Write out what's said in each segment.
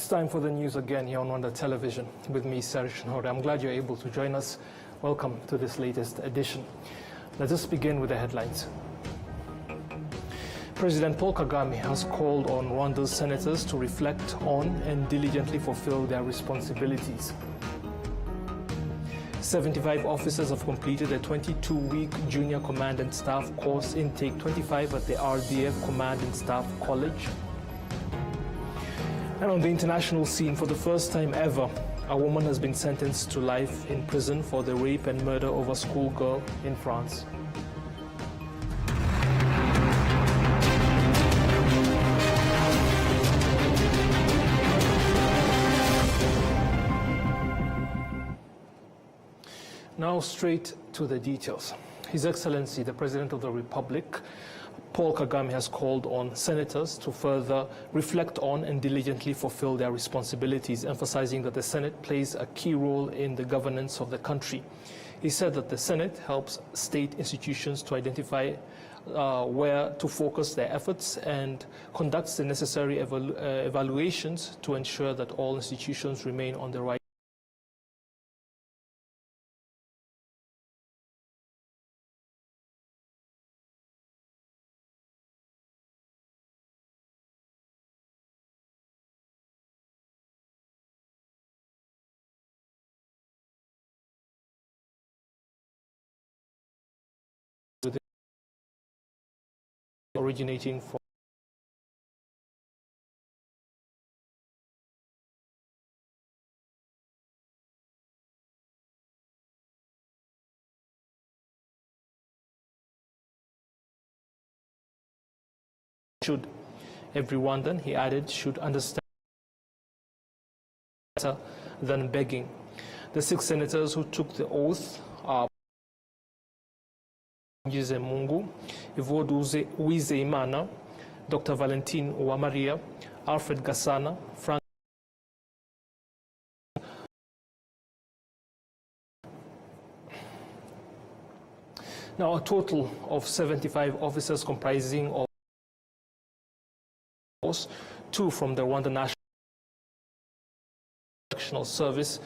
time for the news again here on Rwanda Television. With me, Sarish Nhore. I'm glad you're able to join us. Welcome to this latest edition. Let us begin with the headlines. President Paul Kagame has called on Rwanda's senators to reflect on and diligently fulfill their responsibilities. 75 officers have completed a 22-week junior command and staff course intake 25 at the RDF Command and Staff College. And on the international scene, for the first time ever, a woman has been sentenced to life in prison for the rape and murder of a schoolgirl in France. Now straight to the details. His Excellency, the President of the Republic, Paul Kagame, has called on senators to further reflect on and diligently fulfill their responsibilities, emphasizing that the Senate plays a key role in the governance of the country. He said that the Senate helps state institutions to identify where to focus their efforts and conducts the necessary evaluations to ensure that all institutions remain on the right originating from should every Rwandan, he added, should understand better than begging. The 6 senators who took the oath are Mungu, Evode Uwizeyimana, Dr. Valentine Uwamaria, Alfred Gasana, Frank. Now, a total of 75 officers comprising of 2 from the Rwanda National Service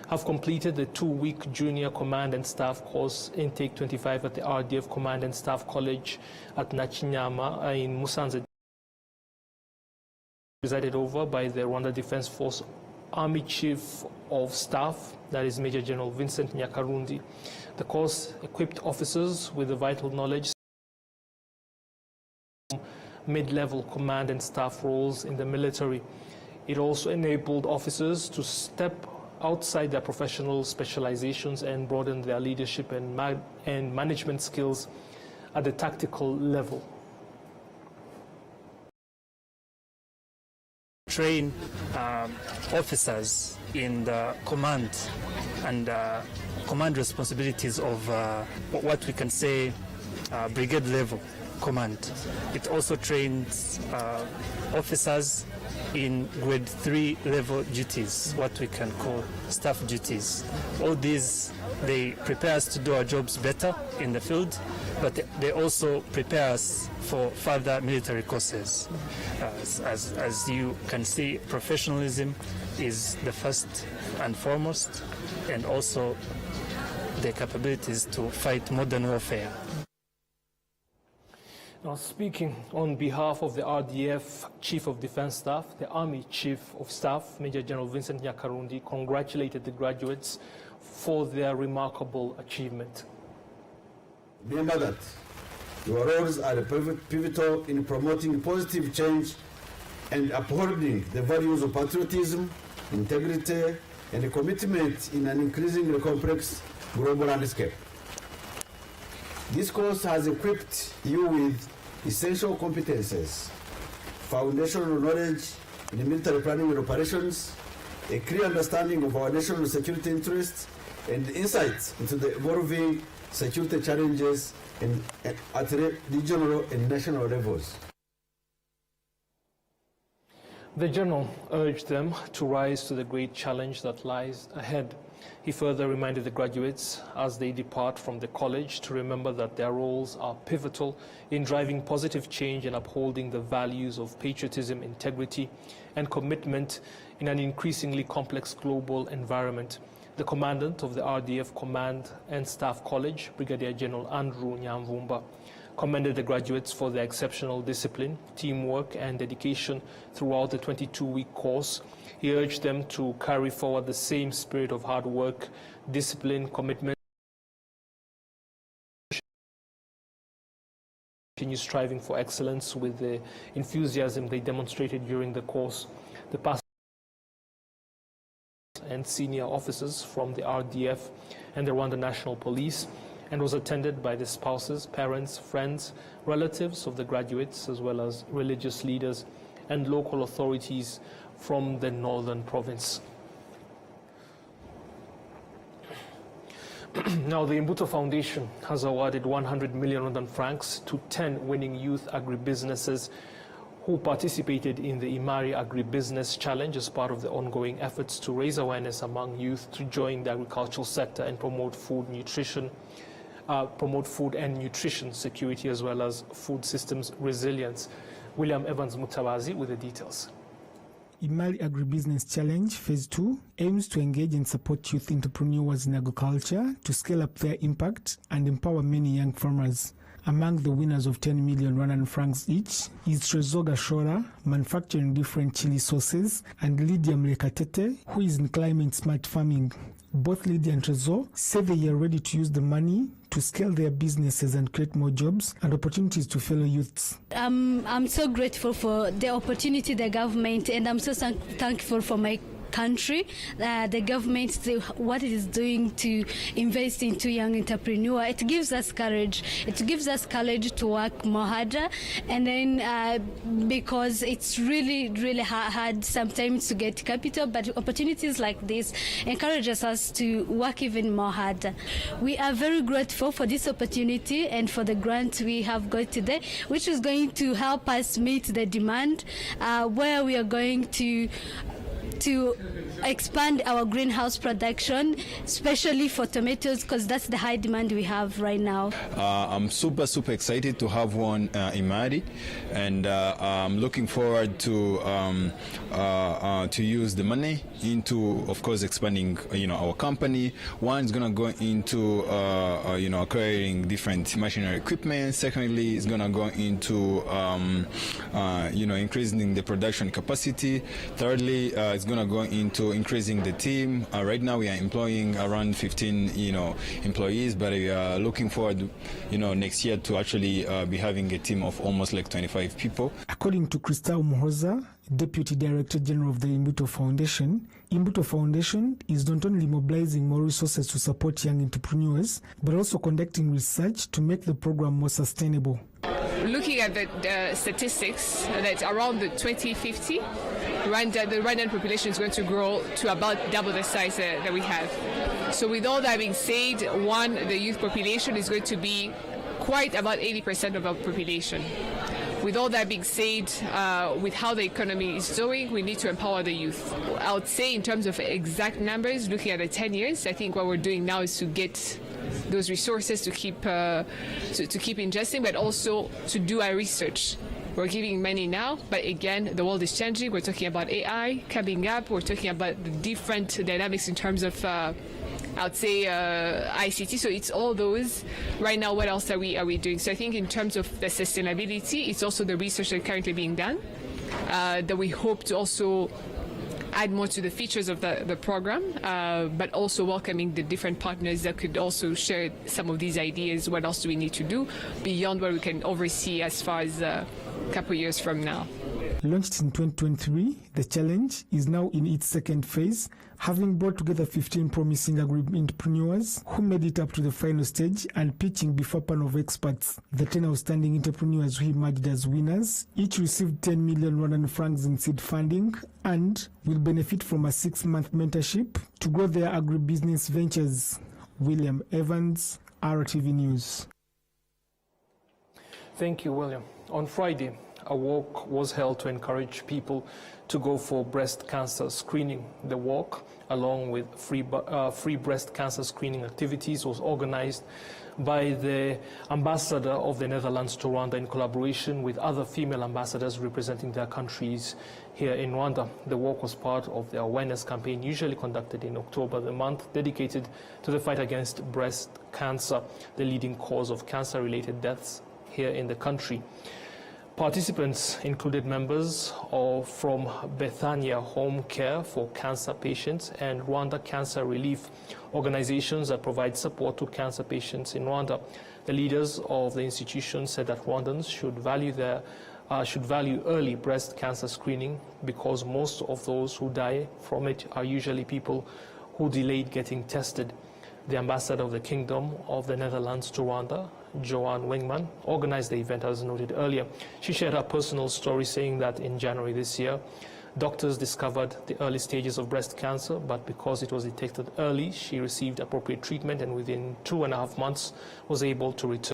have completed the 2-week junior command and staff course intake 25 at the RDF Command and Staff College at Nachinyama in Musanze, presided over by the Rwanda Defense Force Army Chief of Staff, that is Major General Vincent Nyakarundi. The course equipped officers with the vital knowledge mid-level command and staff roles in the military. It also enabled officers to step outside their professional specializations and broaden their leadership and management skills at the tactical level. Train officers in the command and command responsibilities of what we can say brigade level command. It also trains officers in grade 3 level duties, what we can call staff duties. All these, they prepare us to do our jobs better in the field, but they also prepare us for further military courses. As you can see, professionalism is the first and foremost, and also the capabilities to fight modern warfare. Now, speaking on behalf of the RDF Chief of Defense Staff, the Army Chief of Staff, Major General Vincent Nyakarundi, congratulated the graduates for their remarkable achievement. Remember that your roles are pivotal in promoting positive change and upholding the values of patriotism, integrity, and commitment in an increasingly complex global landscape. This course has equipped you with essential competences, foundational knowledge in military planning and operations, a clear understanding of our national security interests, and insights into the evolving security challenges at regional and national levels. The general urged them to rise to the great challenge that lies ahead. He further reminded the graduates as they depart from the college to remember that their roles are pivotal in driving positive change and upholding the values of patriotism, integrity, and commitment in an increasingly complex global environment. The commandant of the RDF Command and Staff College, Brigadier General Andrew Nyamvumba, commended the graduates for their exceptional discipline, teamwork, and dedication throughout the 22-week course. He urged them to carry forward the same spirit of hard work, discipline, commitment, continue striving for excellence with the enthusiasm they demonstrated during the course. The past and senior officers from the RDF and the Rwanda National Police, and was attended by the spouses, parents, friends, relatives of the graduates, as well as religious leaders and local authorities from the northern province. Now, the Imbuto Foundation has awarded 100 million Rwandan francs to 10 winning youth agribusinesses who participated in the Imari Agribusiness Challenge as part of the ongoing efforts to raise awareness among youth to join the agricultural sector and promote food and nutrition security, as well as food systems resilience. William Evans Mutabazi with the details. Imari Agribusiness Challenge Phase 2 aims to engage and support youth entrepreneurs in agriculture to scale up their impact and empower many young farmers. Among the winners of 10 million Rwandan francs each is Trezor Gashora, manufacturing different chili sauces, and Lydia Mlekatete, who is in climate-smart farming. Both Lydia and Trezor say they are ready to use the money to scale their businesses and create more jobs and opportunities to fellow youths. I'm so grateful for the opportunity, the government, and I'm so thankful for my country, the government, what it is doing to invest into young entrepreneur. It gives us courage. It gives us courage to work more harder, and then because it's really, really hard sometimes to get capital, but opportunities like this encourages us to work even more harder. We are very grateful for this opportunity and for the grant we have got today, which is going to help us meet the demand, where we are going to expand our greenhouse production, especially for tomatoes, because that's the high demand we have right now. I'm super excited to have one Imari, and I'm looking forward to use the money into, of course, expanding our company. One is gonna go into acquiring different machinery equipment. Secondly, it's gonna go into increasing the production capacity. Thirdly, it's gonna go into increasing the team. Right now we are employing around 15 employees, but we are looking forward next year to actually be having a team of almost like 25 people. According to Krista Umuhoza, Deputy Director General of the Imbuto Foundation is not only mobilizing more resources to support young entrepreneurs, but also conducting research to make the program more sustainable. Looking at the statistics, that around the 2050, the Rwandan population is going to grow to about double the size that we have. So with all that being said, the youth population is going to be quite about 80% of our population. With all that being said, with how the economy is doing, we need to empower the youth. I would say in terms of exact numbers, looking at the 10 years, I think what we're doing now is to get those resources to keep ingesting, but also to do our research. We're giving money now, but again, the world is changing. We're talking about AI coming up. We're talking about the different dynamics in terms of, I would say, ICT. So it's all those. Right now, what else are we doing? So I think in terms of the sustainability, it's also the research that's currently being done that we hope to also add more to the features of the program, but also welcoming the different partners that could also share some of these ideas. What else do we need to do beyond what we can oversee as far as a couple years from now? Launched in 2023, the challenge is now in its second phase, having brought together 15 promising agri-entrepreneurs who made it up to the final stage and pitching before a panel of experts. The 10 outstanding entrepreneurs who emerged as winners each received 10 million Rwandan francs in seed funding and will benefit from a 6-month mentorship to grow their agribusiness ventures. William Evans, RTV News. Thank you, William. On Friday, a walk was held to encourage people to go for breast cancer screening. The walk, along with free breast cancer screening activities, was organized by the ambassador of the Netherlands to Rwanda in collaboration with other female ambassadors representing their countries here in Rwanda. The walk was part of the awareness campaign usually conducted in October, the month dedicated to the fight against breast cancer, the leading cause of cancer-related deaths here in the country. Participants included members from Bethania Home Care for Cancer Patients and Rwanda Cancer Relief, organizations that provide support to cancer patients in Rwanda. The leaders of the institution said that Rwandans should value early breast cancer screening because most of those who die from it are usually people who delayed getting tested. The ambassador of the Kingdom of the Netherlands to Rwanda, Joanne Wingman, organized the event as noted earlier. She shared her personal story saying that in January this year, doctors discovered the early stages of breast cancer, but because it was detected early, she received appropriate treatment and within 2.5 months was able to return.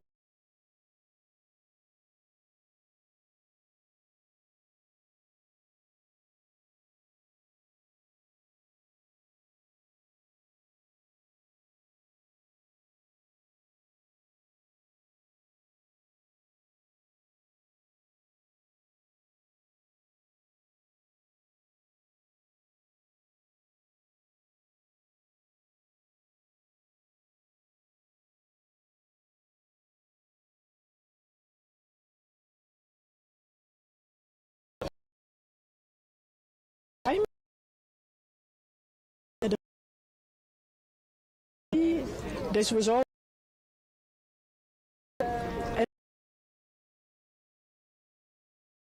This was all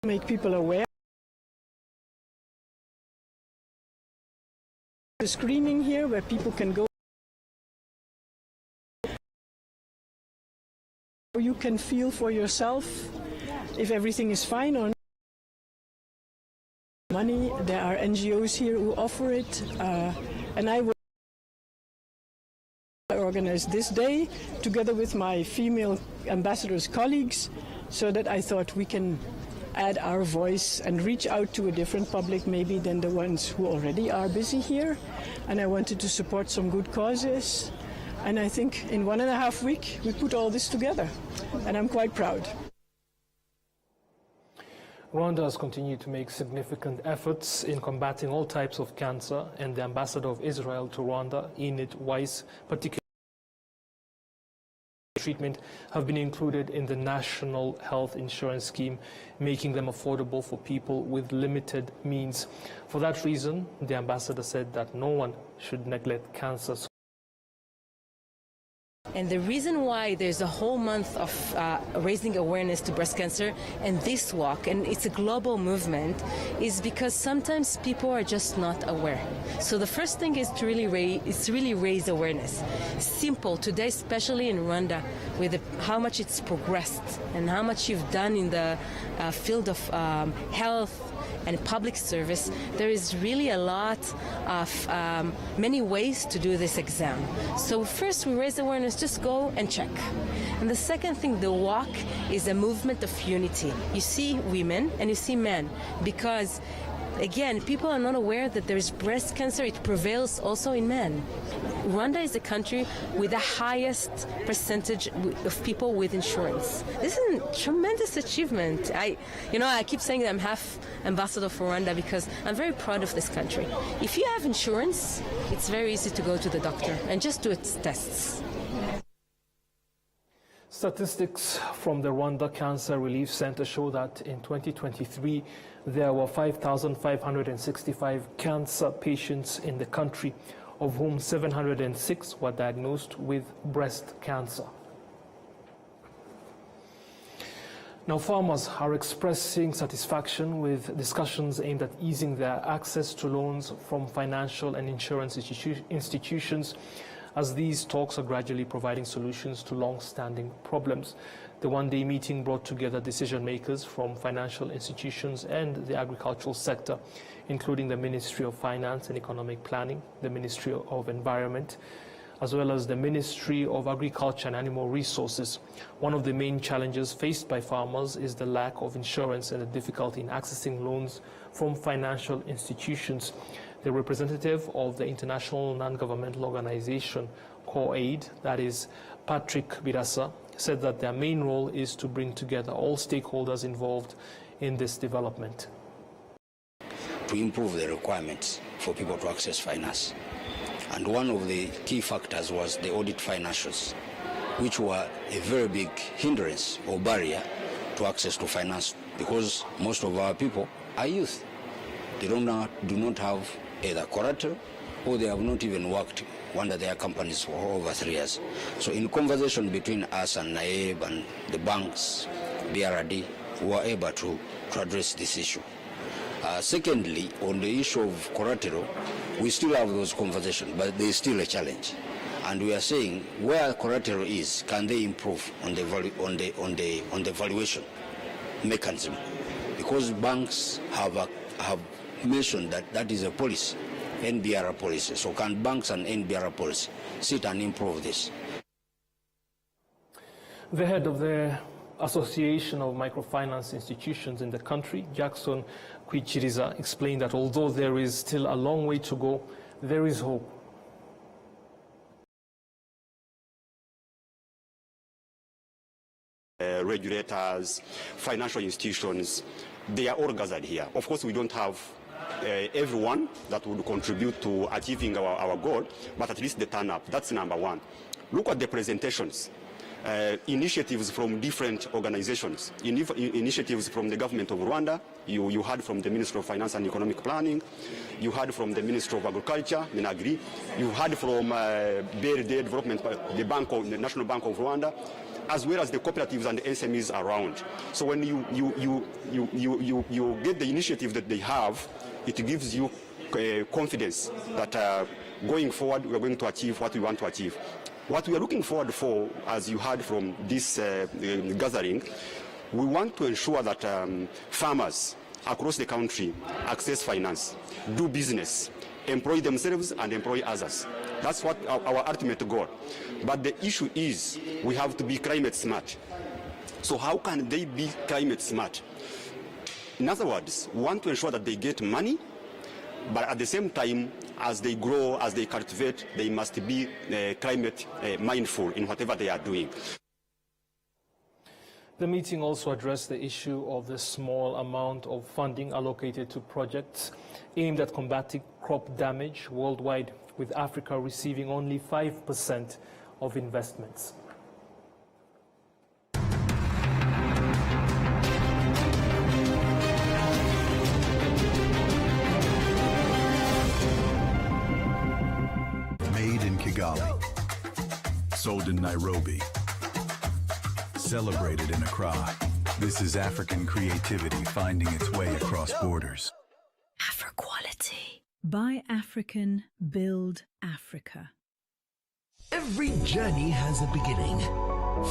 make people aware. The screening here where people can go. You can feel for yourself if everything is fine or not. Money, there are NGOs here who offer it, and I will organize this day together with my female ambassadors colleagues so that I thought we can add our voice and reach out to a different public maybe than the ones who already are busy here. And I wanted to support some good causes. And I think in 1.5 weeks we put all this together. And I'm quite proud. Rwanda has continued to make significant efforts in combating all types of cancer, and the ambassador of Israel to Rwanda, Enid Weiss, particularly treatment, have been included in the National Health Insurance Scheme, making them affordable for people with limited means. For that reason, the ambassador said that no one should neglect cancer. And the reason why there's a whole month of raising awareness to breast cancer and this walk, and it's a global movement, is because sometimes people are just not aware. So the first thing is to really raise awareness. Simple today, especially in Rwanda, with how much it's progressed and how much you've done in the field of health and public service, there is really a lot of many ways to do this exam. So first we raise awareness, just go and check. And the second thing, the walk is a movement of unity. You see women and you see men, because again, people are not aware that there is breast cancer. It prevails also in men. Rwanda is a country with the highest percentage of people with insurance. This is a tremendous achievement. I keep saying that I'm half ambassador for Rwanda because I'm very proud of this country. If you have insurance, it's very easy to go to the doctor and just do its tests. Statistics from the Rwanda Cancer Relief Center show that in 2023, there were 5,565 cancer patients in the country, of whom 706 were diagnosed with breast cancer. Now, farmers are expressing satisfaction with discussions aimed at easing their access to loans from financial and insurance institutions, as these talks are gradually providing solutions to long-standing problems. The one-day meeting brought together decision-makers from financial institutions and the agricultural sector, including the Ministry of Finance and Economic Planning, the Ministry of Environment, as well as the Ministry of Agriculture and Animal Resources. One of the main challenges faced by farmers is the lack of insurance and the difficulty in accessing loans from financial institutions. The representative of the international non-governmental organization COAID, that is Patrick Birasa, said that their main role is to bring together all stakeholders involved in this development. To improve the requirements for people to access finance. And one of the key factors was the audit financials, which were a very big hindrance or barrier to access to finance, because most of our people are youth. They do not have either collateral, or they have not even worked under their companies for over 3 years. So in conversation between us and NAEB and the banks, BRD, we were able to address this issue. Secondly, on the issue of collateral, we still have those conversations, but there is still a challenge. And we are saying where collateral is, can they improve on the valuation mechanism? Because banks have mentioned that is a policy, NBR policy. So can banks and NBR policy sit and improve this? The head of the Association of Microfinance Institutions in the country, Jackson Kwichiriza, explained that although there is still a long way to go, there is hope. Regulators, financial institutions, they are all gathered here. Of course, we don't have everyone that would contribute to achieving our goal, but at least they turn up. That's number one. Look at the presentations. Initiatives from different organizations, initiatives from the government of Rwanda. You heard from the Ministry of Finance and Economic Planning. You heard from the Ministry of Agriculture, Minagri. You heard from BRD Development, the National Bank of Rwanda, as well as the cooperatives and the SMEs around. So when you get the initiative that they have, it gives you confidence that going forward, we are going to achieve what we want to achieve. What we are looking forward for, as you heard from this gathering, we want to ensure that farmers across the country access finance, do business, employ themselves and employ others. That's what our ultimate goal. But the issue is we have to be climate smart. So how can they be climate smart? In other words, we want to ensure that they get money, but at the same time, as they grow, as they cultivate, they must be climate mindful in whatever they are doing. The meeting also addressed the issue of the small amount of funding allocated to projects aimed at combating crop damage worldwide, with Africa receiving only 5% of investments. Kigali, sold in Nairobi, celebrated in Accra. This is African creativity finding its way across borders. Afro-quality. Buy African, build Africa. Every journey has a beginning.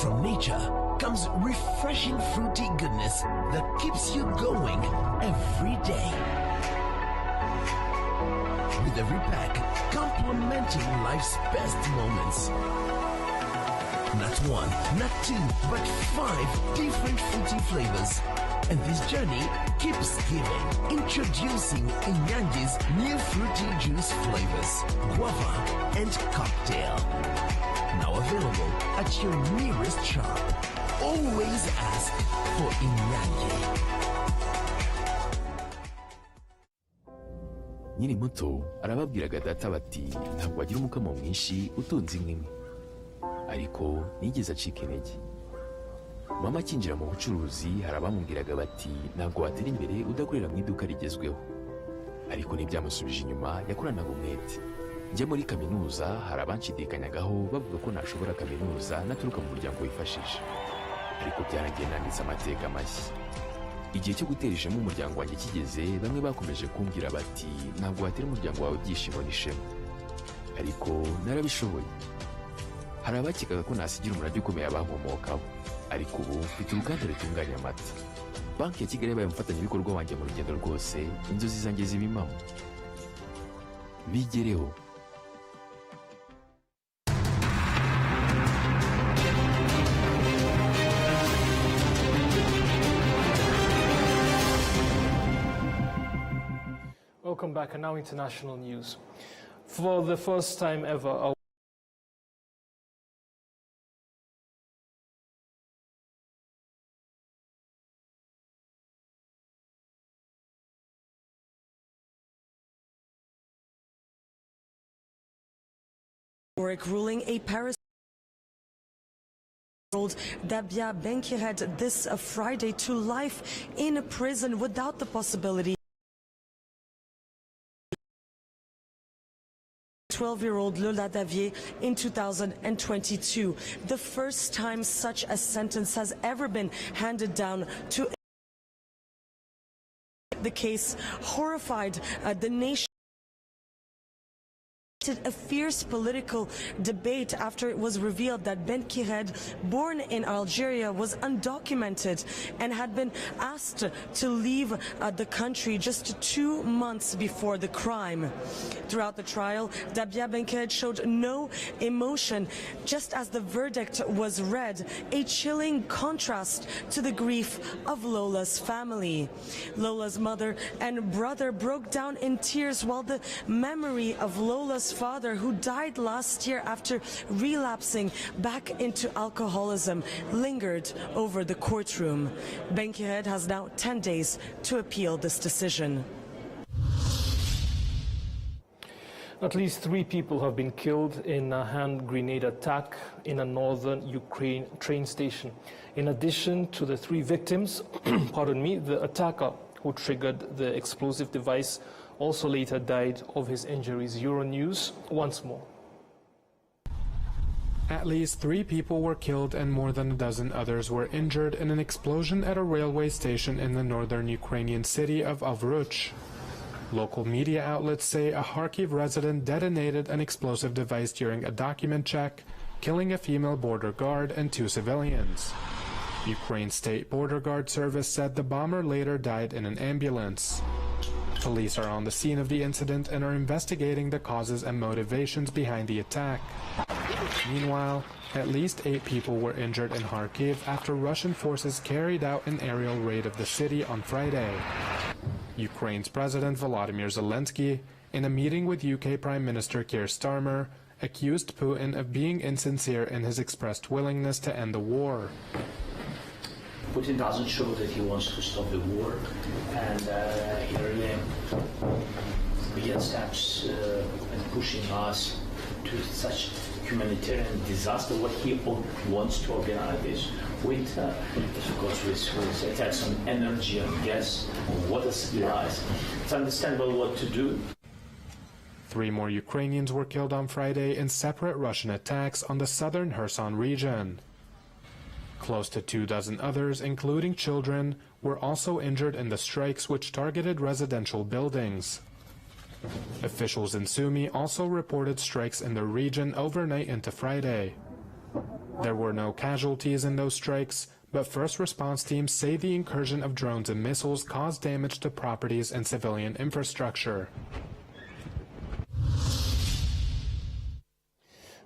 From nature comes refreshing fruity goodness that keeps you going every day. With every pack, complementing life's best moments. Not one, not two, but 5 different fruity flavors. And this journey keeps giving. Introducing Inyanji's new fruity juice flavors, guava and cocktail. Now available at your nearest shop. Always ask for Inyanji. Nyiri muto arababwiraga data bati ntabwo wagira umukamo mwinshi utunze inka imwe, ariko nigeze acika intege. Mama akinjira mu bucuruzi hari abamubwiraga bati ntabwo watera imbere udakorera mu iduka rigezweho, ariko ntibyamusubije inyuma, yakoranaga umwete. Njya muri kaminuza hari abanshidikanyagaho bavuga ko nashobora kaminuza naturuka mu muryango wifashije, ariko byaragiye nanditse amateka mashya. Igihe cyo gutera ishema umuryango wanjye kigeze, bamwe bakomeje kumbwira bati ntabwo watera umuryango wawe ibyishimo n'ishema, ariko narabishoboye. Hari abakekaga ko nasigira umurage ukomeye abankomokaho, ariko ubu mfite uruganda rutunganya amata. Banki ya Kigali yabaye umufatanyabikorwa wanjye mu rugendo rwose, inzozi zanjye zibimamo. Bigereho. Welcome back, and now international news. For the first time ever, ruling a Paris Dabia Benkired this Friday to life in prison without the possibility. 12-year-old Lola Davier in 2022, the first time such a sentence has ever been handed down to the case horrified the nation. A fierce political debate after it was revealed that Benkired, born in Algeria, was undocumented and had been asked to leave the country just 2 months before the crime. Throughout the trial, Dabia Benkired showed no emotion, just as the verdict was read, a chilling contrast to the grief of Lola's family. Lola's mother and brother broke down in tears while the memory of Lola's father, who died last year after relapsing back into alcoholism, lingered over the courtroom. Benkired has now 10 days to appeal this decision. At least 3 people have been killed in a hand grenade attack in a northern Ukraine train station. In addition to the 3 victims, the attacker who triggered the explosive device also later died of his injuries. Euronews once more. At least 3 people were killed and more than a dozen others were injured in an explosion at a railway station in the northern Ukrainian city of Ovruch. Local media outlets say a Kharkiv resident detonated an explosive device during a document check, killing a female border guard and 2 civilians. Ukraine State Border Guard Service said the bomber later died in an ambulance. Police are on the scene of the incident and are investigating the causes and motivations behind the attack. Meanwhile, at least 8 people were injured in Kharkiv after Russian forces carried out an aerial raid of the city on Friday. Ukraine's President Volodymyr Zelensky, in a meeting with UK Prime Minister Keir Starmer, accused Putin of being insincere in his expressed willingness to end the war. Putin doesn't show that he wants to stop the war, and he really began steps and pushing us to such humanitarian disaster. What he wants to organize this with, of course, with attacks on energy, on gas, on water supplies. It's understandable what to do. 3 more Ukrainians were killed on Friday in separate Russian attacks on the southern Kherson region. Close to 24 others, including children, were also injured in the strikes which targeted residential buildings. Officials in Sumy also reported strikes in the region overnight into Friday. There were no casualties in those strikes, but first response teams say the incursion of drones and missiles caused damage to properties and civilian infrastructure.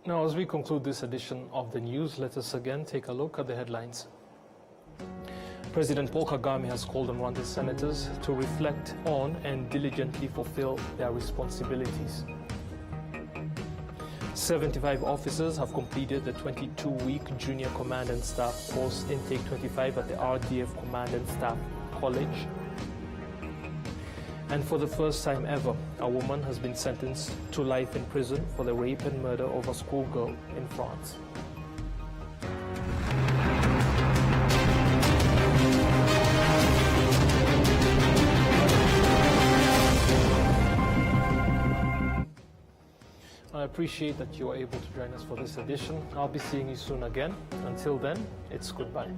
Now, as we conclude this edition of the news, let us again take a look at the headlines. President Paul Kagame has called on Rwanda's senators to reflect on and diligently fulfill their responsibilities. 75 officers have completed the 22-week Junior Command and Staff Course Intake 25 at the RDF Command and Staff College. And for the first time ever, a woman has been sentenced to life in prison for the rape and murder of a schoolgirl in France. I appreciate that you are able to join us for this edition. I'll be seeing you soon again. Until then, it's goodbye.